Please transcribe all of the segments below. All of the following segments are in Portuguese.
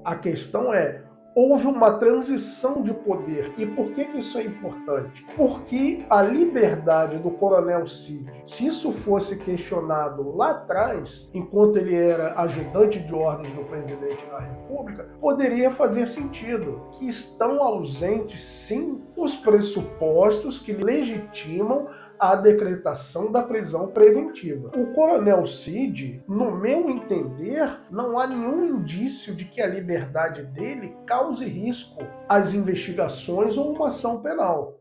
A questão é, houve uma transição de poder. E por que isso é importante? Porque a liberdade do Coronel Cid, se isso fosse questionado lá atrás, enquanto ele era ajudante de ordens do presidente da República, poderia fazer sentido. Que estão ausentes, sim, os pressupostos que legitimam a decretação da prisão preventiva. O Coronel Cid, no meu entender, não há nenhum indício de que a liberdade dele cause risco às investigações ou uma ação penal.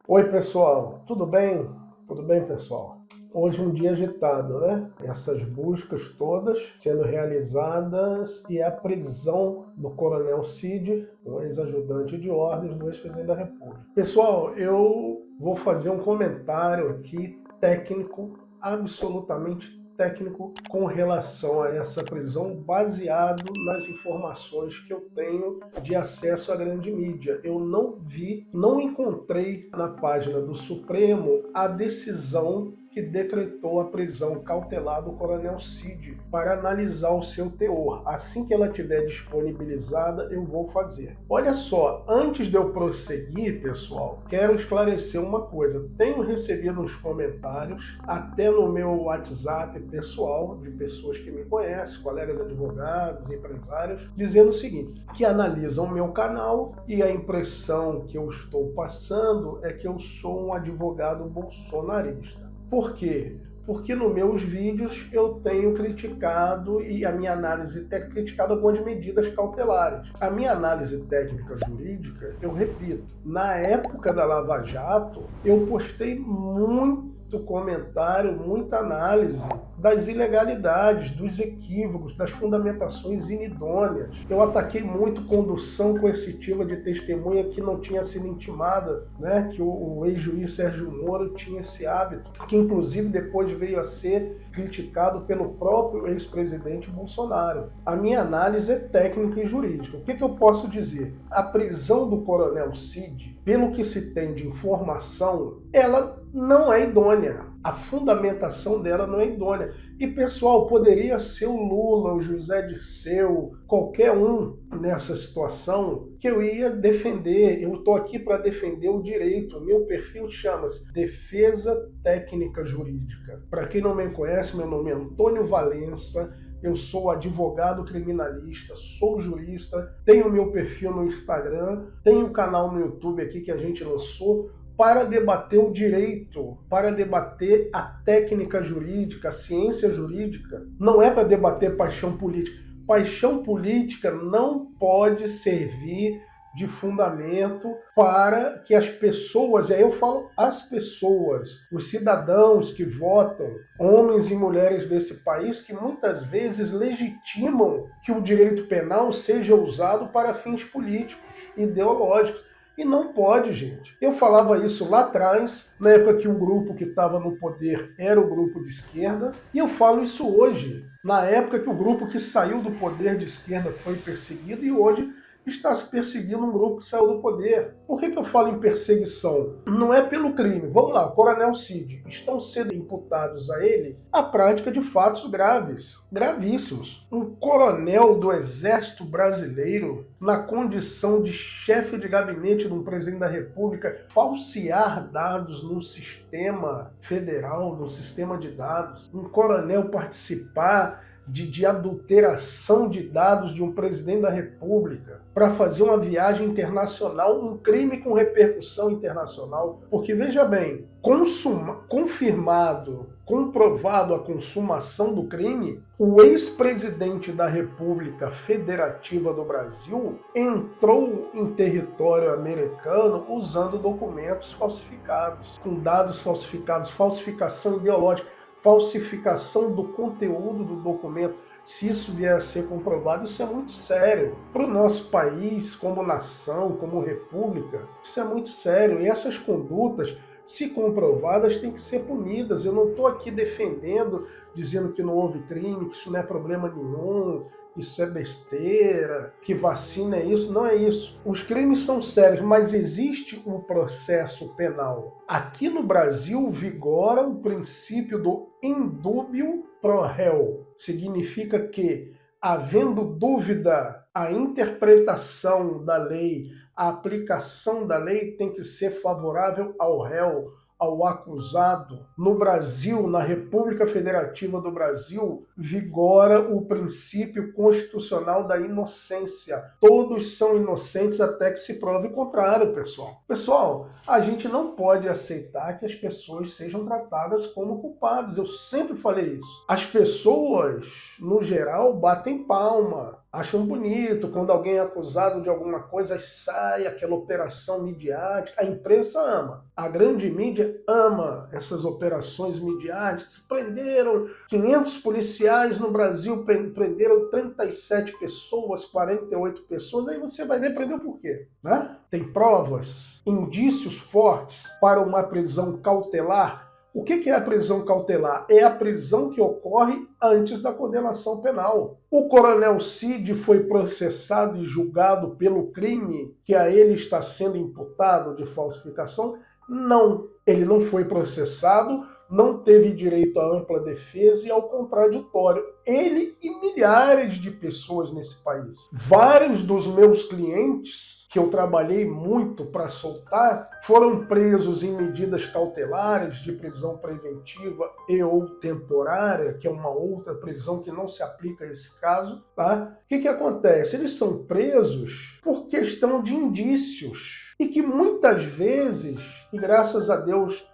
Oi, pessoal, tudo bem? Tudo bem, pessoal? Hoje um dia agitado, né? Essas buscas todas sendo realizadas e a prisão do Coronel Cid, um ex-ajudante de ordens do ex-presidente da República. Pessoal, eu vou fazer um comentário aqui técnico, absolutamente técnico, com relação a essa prisão, baseado nas informações que eu tenho de acesso à grande mídia. Eu não encontrei na página do Supremo a decisão que decretou a prisão cautelar do Coronel Cid para analisar o seu teor. Assim que ela estiver disponibilizada, eu vou fazer. Olha só, antes de eu prosseguir, pessoal, quero esclarecer uma coisa. Tenho recebido uns comentários, até no meu WhatsApp pessoal, de pessoas que me conhecem, colegas advogados, empresários, dizendo o seguinte, que analisam o meu canal e a impressão que eu estou passando é que eu sou um advogado bolsonarista. Por quê? Porque nos meus vídeos eu tenho criticado e a minha análise técnica criticado algumas medidas cautelares. A minha análise técnica jurídica, eu repito, na época da Lava Jato, eu postei muito comentário, muita análise das ilegalidades, dos equívocos, das fundamentações inidôneas. Eu ataquei muito condução coercitiva de testemunha que não tinha sido intimada, né? Que o ex-juiz Sérgio Moro tinha esse hábito, que inclusive depois veio a ser criticado pelo próprio ex-presidente Bolsonaro. A minha análise é técnica e jurídica. O que eu posso dizer? A prisão do Coronel Cid, pelo que se tem de informação, ela não é idônea. A fundamentação dela não é idônea. E, pessoal, poderia ser o Lula, o José Dirceu, qualquer um nessa situação que eu ia defender. Eu estou aqui para defender o direito. O meu perfil chama-se Defesa Técnica Jurídica. Para quem não me conhece, meu nome é Antônio Valença. Eu sou advogado criminalista, sou jurista, tenho meu perfil no Instagram, tenho um canal no YouTube aqui que a gente lançou para debater o direito, para debater a técnica jurídica, a ciência jurídica. Não é para debater paixão política. Paixão política não pode servir de fundamento para que as pessoas, e aí eu falo as pessoas, os cidadãos que votam, homens e mulheres desse país, que muitas vezes legitimam que o direito penal seja usado para fins políticos, ideológicos. E não pode, gente. Eu falava isso lá atrás, na época que o grupo que estava no poder era o grupo de esquerda, e eu falo isso hoje, na época que o grupo que saiu do poder de esquerda foi perseguido, e hoje está se perseguindo um grupo que saiu do poder. Por que eu falo em perseguição? Não é pelo crime. Vamos lá, o Coronel Cid. Estão sendo imputados a ele a prática de fatos graves, gravíssimos. Um coronel do Exército Brasileiro, na condição de chefe de gabinete de um presidente da República, falsear dados no sistema federal, no sistema de dados. Um coronel participar de adulteração de dados de um presidente da República para fazer uma viagem internacional, um crime com repercussão internacional. Porque, veja bem, confirmado, comprovado a consumação do crime, o ex-presidente da República Federativa do Brasil entrou em território americano usando documentos falsificados, com dados falsificados, falsificação ideológica, falsificação do conteúdo do documento. Se isso vier a ser comprovado, isso é muito sério. Para o nosso país, como nação, como república, isso é muito sério. E essas condutas, se comprovadas, têm que ser punidas. Eu não estou aqui defendendo, dizendo que não houve crime, que isso não é problema nenhum, isso é besteira, que vacina é isso. Não é isso. Os crimes são sérios, mas existe um processo penal. Aqui no Brasil vigora o princípio do indúbio pro réu. Significa que, havendo dúvida, a interpretação da lei, a aplicação da lei tem que ser favorável ao réu, ao acusado. No Brasil, na República Federativa do Brasil, vigora o princípio constitucional da inocência. Todos são inocentes até que se prove o contrário, pessoal. Pessoal, a gente não pode aceitar que as pessoas sejam tratadas como culpadas. Eu sempre falei isso. As pessoas, no geral, batem palma, acham bonito quando alguém é acusado de alguma coisa, sai aquela operação midiática. A imprensa ama. A grande mídia ama essas operações midiáticas. Prenderam 500 policiais no Brasil, prenderam 37 pessoas, 48 pessoas. Aí você vai ver, prendeu por quê? Né? Tem provas, indícios fortes para uma prisão cautelar. O que é a prisão cautelar? É a prisão que ocorre antes da condenação penal. O coronel Cid foi processado e julgado pelo crime que a ele está sendo imputado de falsificação? Não. Ele não foi processado, não teve direito à ampla defesa e ao contraditório. Ele e milhares de pessoas nesse país. Vários dos meus clientes, que eu trabalhei muito para soltar, foram presos em medidas cautelares de prisão preventiva e ou temporária, que é uma outra prisão que não se aplica a esse caso. Tá? O que acontece? Eles são presos por questão de indícios. E que muitas vezes, e graças a Deus,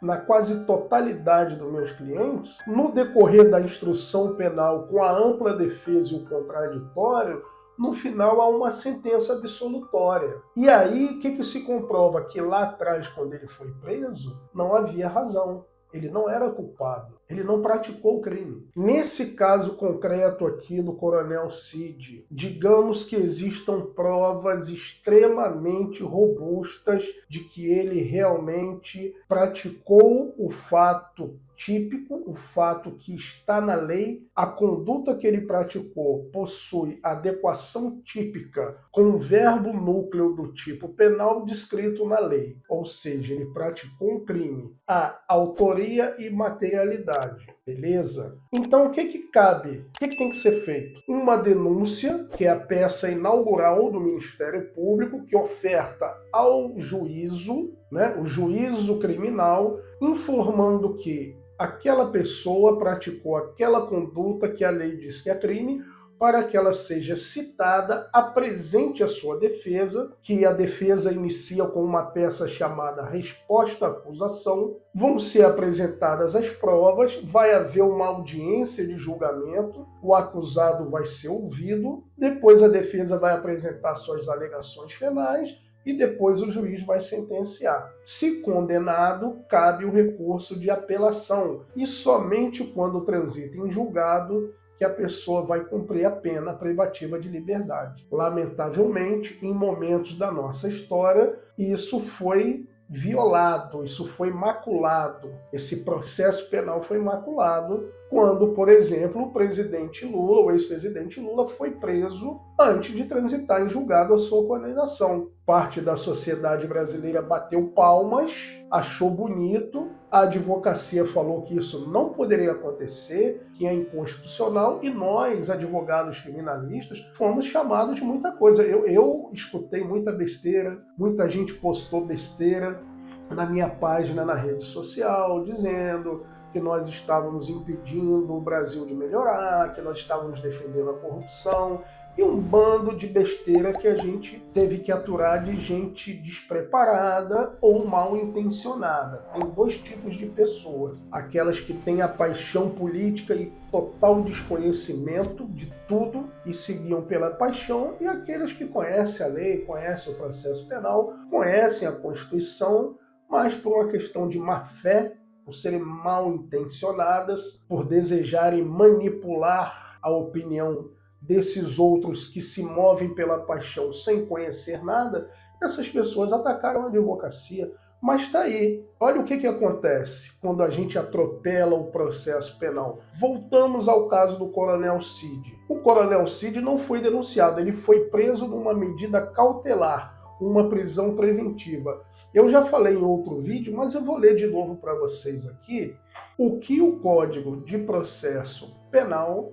na quase totalidade dos meus clientes, no decorrer da instrução penal com a ampla defesa e o contraditório, no final há uma sentença absolutória. E aí, o que se comprova? Que lá atrás, quando ele foi preso, não havia razão. Ele não era culpado. Ele não praticou o crime. Nesse caso concreto aqui do Coronel Cid, digamos que existam provas extremamente robustas de que ele realmente praticou o fato típico, o fato que está na lei, a conduta que ele praticou possui adequação típica com o verbo núcleo do tipo penal descrito na lei, ou seja, ele praticou um crime, a autoria e materialidade. Beleza? Então o que cabe? O que tem que ser feito? Uma denúncia, que é a peça inaugural do Ministério Público, que oferta ao juízo, né, o juízo criminal, informando que aquela pessoa praticou aquela conduta que a lei diz que é crime, para que ela seja citada, apresente a sua defesa, que a defesa inicia com uma peça chamada resposta à acusação, vão ser apresentadas as provas, vai haver uma audiência de julgamento, o acusado vai ser ouvido, depois a defesa vai apresentar suas alegações penais, e depois o juiz vai sentenciar. Se condenado, cabe o recurso de apelação, e somente quando transita em julgado que a pessoa vai cumprir a pena privativa de liberdade. Lamentavelmente, em momentos da nossa história, isso foi violado, isso foi maculado. Esse processo penal foi maculado quando, por exemplo, o presidente Lula, o ex-presidente Lula, foi preso antes de transitar em julgado a sua condenação. Parte da sociedade brasileira bateu palmas, achou bonito, a advocacia falou que isso não poderia acontecer, que é inconstitucional, e nós, advogados criminalistas, fomos chamados de muita coisa. Eu escutei muita besteira, muita gente postou besteira na minha página na rede social, dizendo que nós estávamos impedindo o Brasil de melhorar, que nós estávamos defendendo a corrupção, e um bando de besteira que a gente teve que aturar de gente despreparada ou mal intencionada. Tem dois tipos de pessoas: aquelas que têm a paixão política e total desconhecimento de tudo e seguiam pela paixão, e aqueles que conhecem a lei, conhecem o processo penal, conhecem a Constituição, mas por uma questão de má fé, por serem mal intencionadas, por desejarem manipular a opinião desses outros que se movem pela paixão sem conhecer nada, essas pessoas atacaram a advocacia. Mas está aí. Olha o que acontece quando a gente atropela o processo penal. Voltamos ao caso do Coronel Cid. O Coronel Cid não foi denunciado, ele foi preso numa medida cautelar, uma prisão preventiva. Eu já falei em outro vídeo, mas eu vou ler de novo para vocês aqui o que o Código de Processo Penal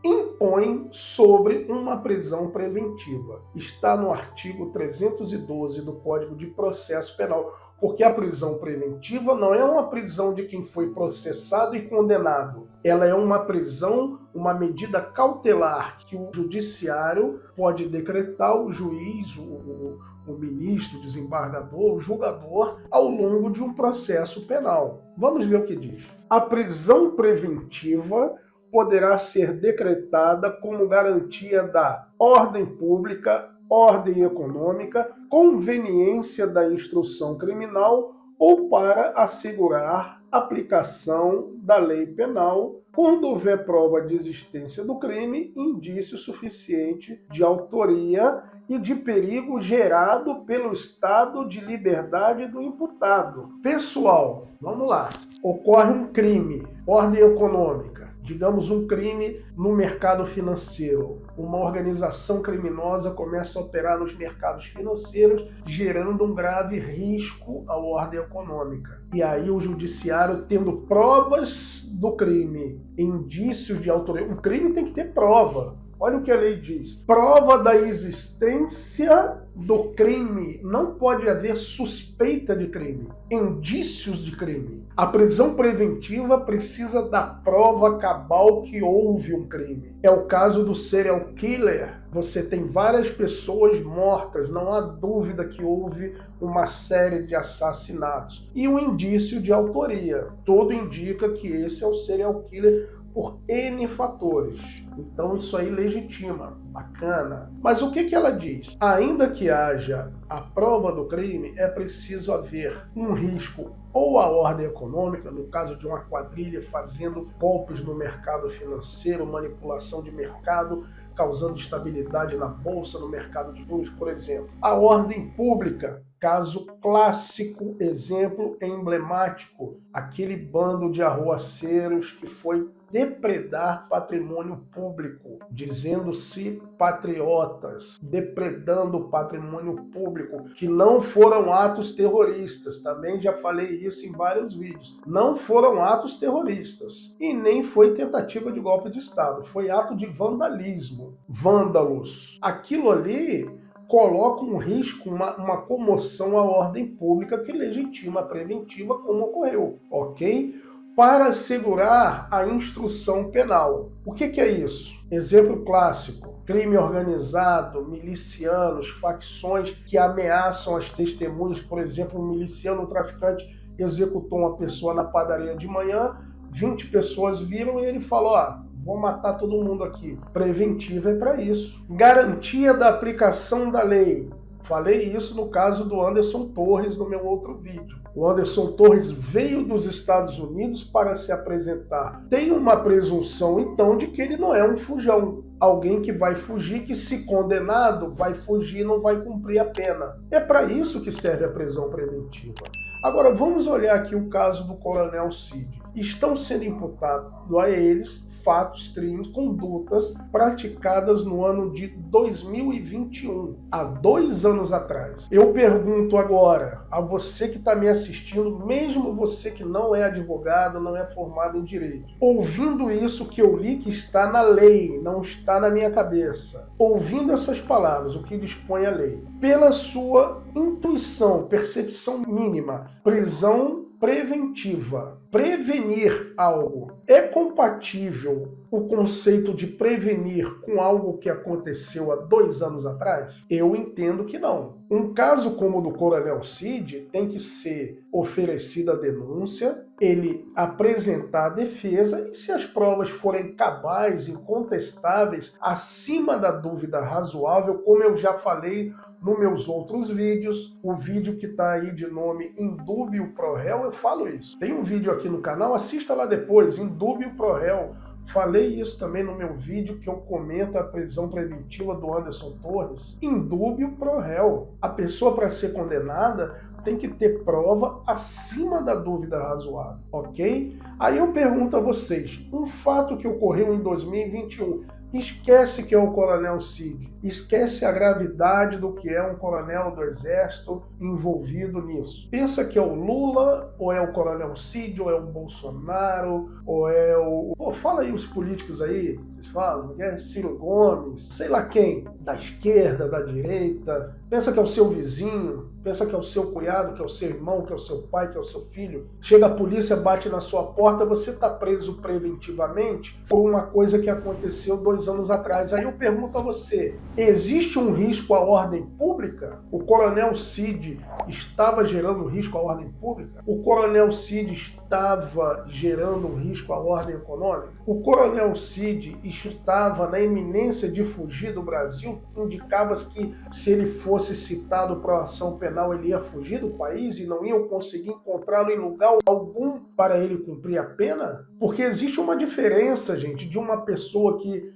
impõe sobre uma prisão preventiva. Está no artigo 312 do Código de Processo Penal, porque a prisão preventiva não é uma prisão de quem foi processado e condenado. Ela é uma prisão, uma medida cautelar que o judiciário pode decretar, o juiz, o ministro, o desembargador, o julgador, ao longo de um processo penal. Vamos ver o que diz. A prisão preventiva poderá ser decretada como garantia da ordem pública, ordem econômica, conveniência da instrução criminal ou para assegurar aplicação da lei penal quando houver prova de existência do crime, indício suficiente de autoria e de perigo gerado pelo estado de liberdade do imputado. Pessoal, vamos lá. Ocorre um crime, ordem econômica, digamos um crime no mercado financeiro. Uma organização criminosa começa a operar nos mercados financeiros, gerando um grave risco à ordem econômica. E aí o judiciário, tendo provas do crime, indícios de autoria, o crime tem que ter prova. Olha o que a lei diz. Prova da existência do crime. Não pode haver suspeita de crime. Indícios de crime. A prisão preventiva precisa da prova cabal que houve um crime. É o caso do serial killer. Você tem várias pessoas mortas. Não há dúvida que houve uma série de assassinatos. E o indício de autoria. Tudo indica que esse é o serial killer por N fatores. Então isso aí legitima, bacana. Mas o que ela diz? Ainda que haja a prova do crime, é preciso haver um risco ou à ordem econômica, no caso de uma quadrilha fazendo golpes no mercado financeiro, manipulação de mercado, causando instabilidade na bolsa, no mercado de juros, por exemplo. A ordem pública, caso clássico, exemplo emblemático, aquele bando de arruaceiros que foi depredar patrimônio público, dizendo-se patriotas, depredando o patrimônio público, que não foram atos terroristas. Também já falei isso em vários vídeos. Não foram atos terroristas e nem foi tentativa de golpe de Estado. Foi ato de vandalismo. Vândalos. Aquilo ali coloca um risco, uma comoção à ordem pública que legitima a preventiva como ocorreu, ok? Para assegurar a instrução penal. O que é isso? Exemplo clássico: crime organizado, milicianos, facções que ameaçam as testemunhas. Por exemplo, um miliciano, um traficante, executou uma pessoa na padaria de manhã, 20 pessoas viram e ele falou: vou matar todo mundo aqui. Preventiva é para isso. Garantia da aplicação da lei. Falei isso no caso do Anderson Torres no meu outro vídeo. O Anderson Torres veio dos Estados Unidos para se apresentar. Tem uma presunção, então, de que ele não é um fujão. Alguém que vai fugir, que se condenado, vai fugir e não vai cumprir a pena. É para isso que serve a prisão preventiva. Agora, vamos olhar aqui o caso do Coronel Cid. Estão sendo imputados a eles fatos, crimes, condutas praticadas no ano de 2021, há 2 anos atrás. Eu pergunto agora a você que está me assistindo, mesmo você que não é advogado, não é formado em direito, ouvindo isso que eu li que está na lei, não está na minha cabeça, ouvindo essas palavras, o que dispõe a lei, pela sua intuição, percepção mínima, prisão preventiva, prevenir algo, é compatível o conceito de prevenir com algo que aconteceu há 2 anos atrás? Eu entendo que não. Um caso como o do Coronel Cid tem que ser oferecida a denúncia, ele apresentar a defesa e, se as provas forem cabais, incontestáveis, acima da dúvida razoável, como eu já falei nos meus outros vídeos, o vídeo que está aí de nome Indúbio pro réu, eu falo isso. Tem um vídeo aqui no canal, assista lá depois, Indúbio pro réu, Falei isso também no meu vídeo que eu comento a prisão preventiva do Anderson Torres, indúbio pro réu. A pessoa, para ser condenada, tem que ter prova acima da dúvida razoável, ok? Aí eu pergunto a vocês, um fato que ocorreu em 2021, esquece que é o Coronel Cid, esquece a gravidade do que é um coronel do Exército envolvido nisso. Pensa que é o Lula, ou é o Coronel Cid, ou é o Bolsonaro, ou é o... Pô, fala aí os políticos aí, vocês falam, é Ciro Gomes, sei lá quem, da esquerda, da direita. Pensa que é o seu vizinho, pensa que é o seu cunhado, que é o seu irmão, que é o seu pai, que é o seu filho. Chega a polícia, bate na sua porta, você está preso preventivamente por uma coisa que aconteceu 2 anos atrás. Aí eu pergunto a você, existe um risco à ordem pública? O Coronel Cid estava gerando risco à ordem pública? O Coronel Cid estava gerando um risco à ordem econômica? O Coronel Cid estava na iminência de fugir do Brasil? Indicava-se que se ele fosse citado para ação penal, ele ia fugir do país e não iam conseguir encontrá-lo em lugar algum para ele cumprir a pena? Porque existe uma diferença, gente, de uma pessoa que,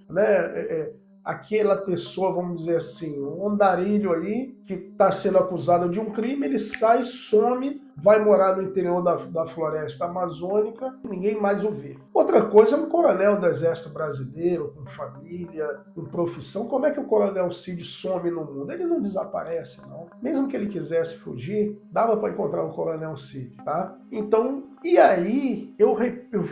aquela pessoa, vamos dizer assim, um andarilho aí, que está sendo acusado de um crime, ele sai, some, vai morar no interior da floresta amazônica, ninguém mais o vê. Outra coisa é um coronel do Exército Brasileiro, com família, com profissão. Como é que o Coronel Cid some no mundo? Ele não desaparece, não. Mesmo que ele quisesse fugir, dava para encontrar o Coronel Cid, tá? Então, e aí, eu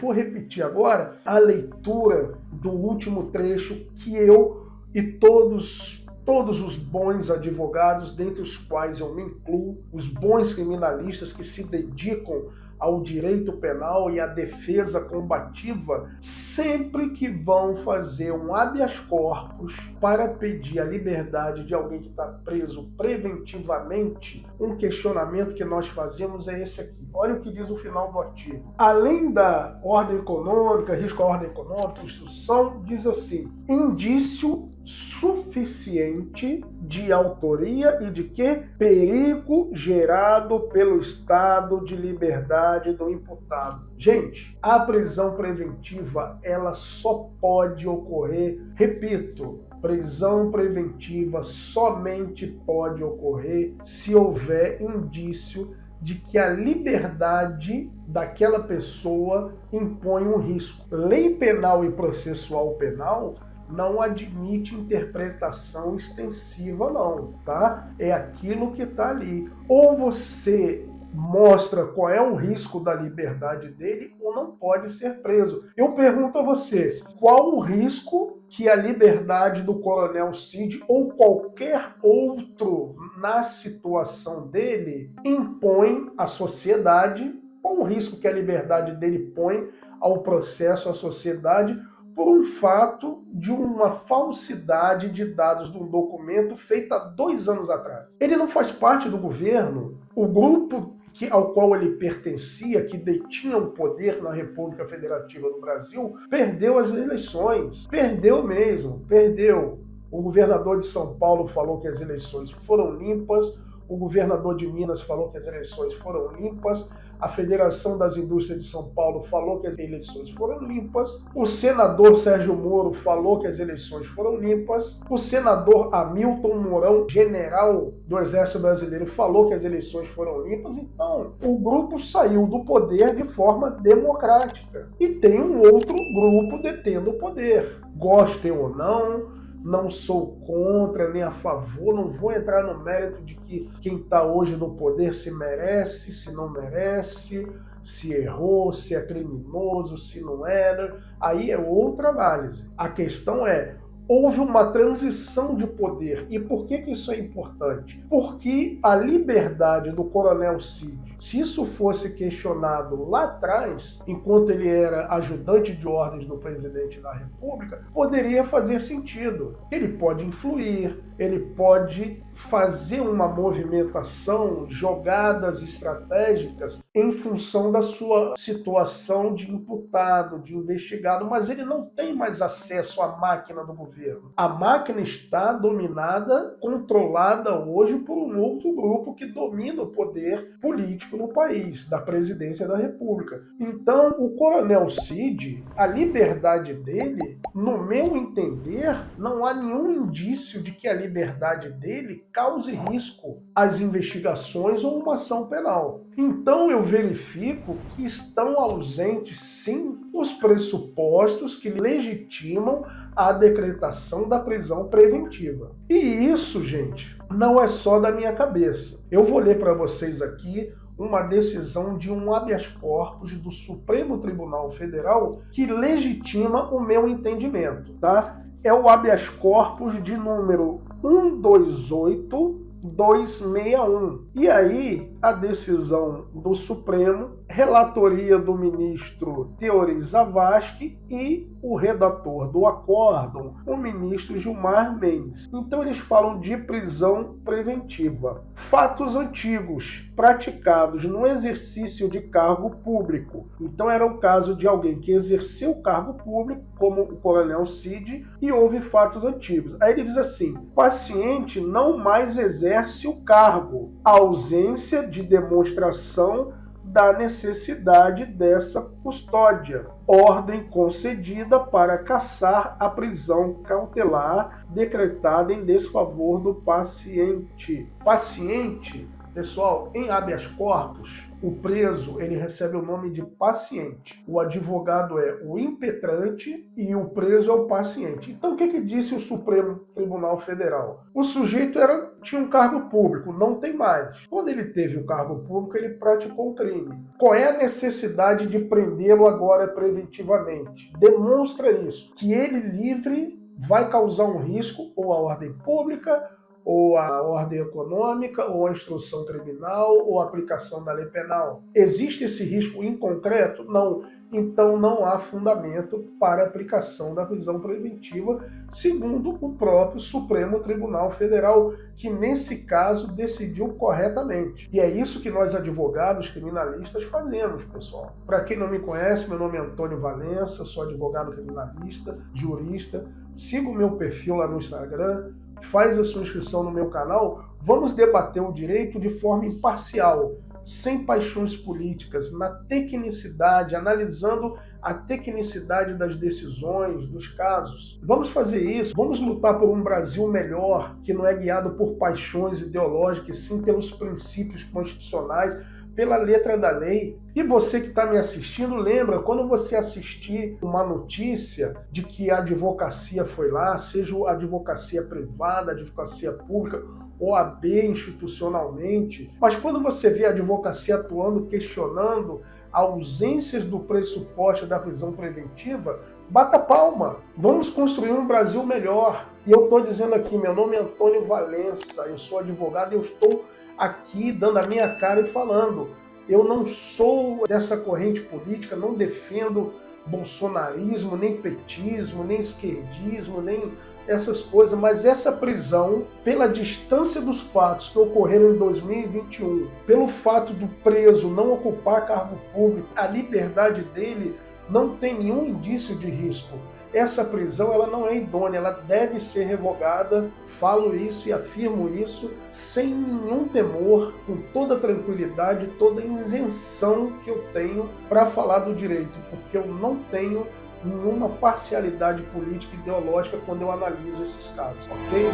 vou repetir agora a leitura do último trecho que eu e todos os bons advogados, dentre os quais eu me incluo, os bons criminalistas que se dedicam ao direito penal e à defesa combativa, sempre que vão fazer um habeas corpus para pedir a liberdade de alguém que está preso preventivamente, um questionamento que nós fazemos é esse aqui. Olha o que diz o final do artigo. Além da ordem econômica, risco à ordem econômica, instrução, diz assim, indício suficiente de autoria e de que? Perigo gerado pelo estado de liberdade do imputado. Gente, a prisão preventiva, ela só pode ocorrer, repito, prisão preventiva somente pode ocorrer se houver indício de que a liberdade daquela pessoa impõe um risco. Lei penal e processual penal não admite interpretação extensiva, não, tá? É aquilo que está ali. Ou você mostra qual é o risco da liberdade dele ou não pode ser preso. Eu pergunto a você, qual o risco que a liberdade do Coronel Cid ou qualquer outro na situação dele impõe à sociedade? Qual o risco que a liberdade dele põe ao processo, à sociedade, por um fato de uma falsidade de dados de um documento feito há 2 anos atrás? Ele não faz parte do governo. O grupo ao qual ele pertencia, que detinha o poder na República Federativa do Brasil, perdeu as eleições. Perdeu mesmo, perdeu. O governador de São Paulo falou que as eleições foram limpas, o governador de Minas falou que as eleições foram limpas, a Federação das Indústrias de São Paulo falou que as eleições foram limpas, o senador Sérgio Moro falou que as eleições foram limpas, o senador Hamilton Mourão, general do Exército Brasileiro, falou que as eleições foram limpas. Então, o grupo saiu do poder de forma democrática. E tem um outro grupo detendo o poder. Gostem ou não sou contra nem a favor, não vou entrar no mérito de que quem está hoje no poder se merece, se não merece, se errou, se é criminoso, se não era. Aí é outra análise. A questão é, houve uma transição de poder. E por que isso é importante? Porque a liberdade do Coronel Cid, se isso fosse questionado lá atrás, enquanto ele era ajudante de ordens do presidente da República, poderia fazer sentido. Ele pode influir, ele pode fazer uma movimentação, jogadas estratégicas em função da sua situação de imputado, de investigado, mas ele não tem mais acesso à máquina do governo. A máquina está dominada, controlada hoje por um outro grupo que domina o poder político no país, da presidência da República. Então, o Coronel Cid, a liberdade dele, no meu entender, não há nenhum indício de que a liberdade dele cause risco às investigações ou uma ação penal. Então eu verifico que estão ausentes, sim, os pressupostos que legitimam a decretação da prisão preventiva. E isso, gente, não é só da minha cabeça. Eu vou ler para vocês aqui uma decisão de um habeas corpus do Supremo Tribunal Federal que legitima o meu entendimento, tá? É o habeas corpus de número 128261. E aí, a decisão do Supremo, relatoria do ministro Teori Zavascki e o redator do acórdão, o ministro Gilmar Mendes. Então eles falam de prisão preventiva. Fatos antigos praticados no exercício de cargo público. Então era o caso de alguém que exerceu o cargo público, como o Coronel Cid, e houve fatos antigos. Aí ele diz assim: paciente não mais exerce o cargo, a ausência de demonstração da necessidade dessa custódia. Ordem concedida para cassar a prisão cautelar decretada em desfavor do paciente. Paciente, pessoal, em habeas corpus, o preso ele recebe o nome de paciente. O advogado é o impetrante e o preso é o paciente. Então o que disse o Supremo Tribunal Federal? O sujeito tinha um cargo público, não tem mais. Quando ele teve o cargo público, ele praticou um crime. Qual é a necessidade de prendê-lo agora preventivamente? Demonstra isso, que ele livre vai causar um risco ou à ordem pública, ou a ordem econômica, ou a instrução criminal, ou a aplicação da lei penal. Existe esse risco em concreto? Não. Então não há fundamento para a aplicação da prisão preventiva, segundo o próprio Supremo Tribunal Federal, que nesse caso decidiu corretamente. E é isso que nós advogados criminalistas fazemos, pessoal. Para quem não me conhece, meu nome é Antônio Valença, sou advogado criminalista, jurista. Siga o meu perfil lá no Instagram, faz a sua inscrição no meu canal. Vamos debater o direito de forma imparcial, sem paixões políticas, na tecnicidade, analisando a tecnicidade das decisões, dos casos. Vamos fazer isso, vamos lutar por um Brasil melhor, que não é guiado por paixões ideológicas, sim pelos princípios constitucionais, pela letra da lei. E você que está me assistindo, lembra, quando você assistir uma notícia de que a advocacia foi lá, seja a advocacia privada, a advocacia pública, OAB institucionalmente, mas quando você vê a advocacia atuando, questionando ausências do pressuposto da prisão preventiva, bata palma. Vamos construir um Brasil melhor. E eu estou dizendo aqui, meu nome é Antônio Valença, eu sou advogado e eu estou aqui dando a minha cara e falando. Eu não sou dessa corrente política, não defendo bolsonarismo, nem petismo, nem esquerdismo, nem essas coisas, mas essa prisão, pela distância dos fatos que ocorreram em 2021, pelo fato do preso não ocupar cargo público, a liberdade dele não tem nenhum indício de risco. Essa prisão ela não é idônea, ela deve ser revogada. Falo isso e afirmo isso sem nenhum temor, com toda tranquilidade, toda isenção que eu tenho para falar do direito, porque eu não tenho nenhuma parcialidade política e ideológica quando eu analiso esses casos, ok?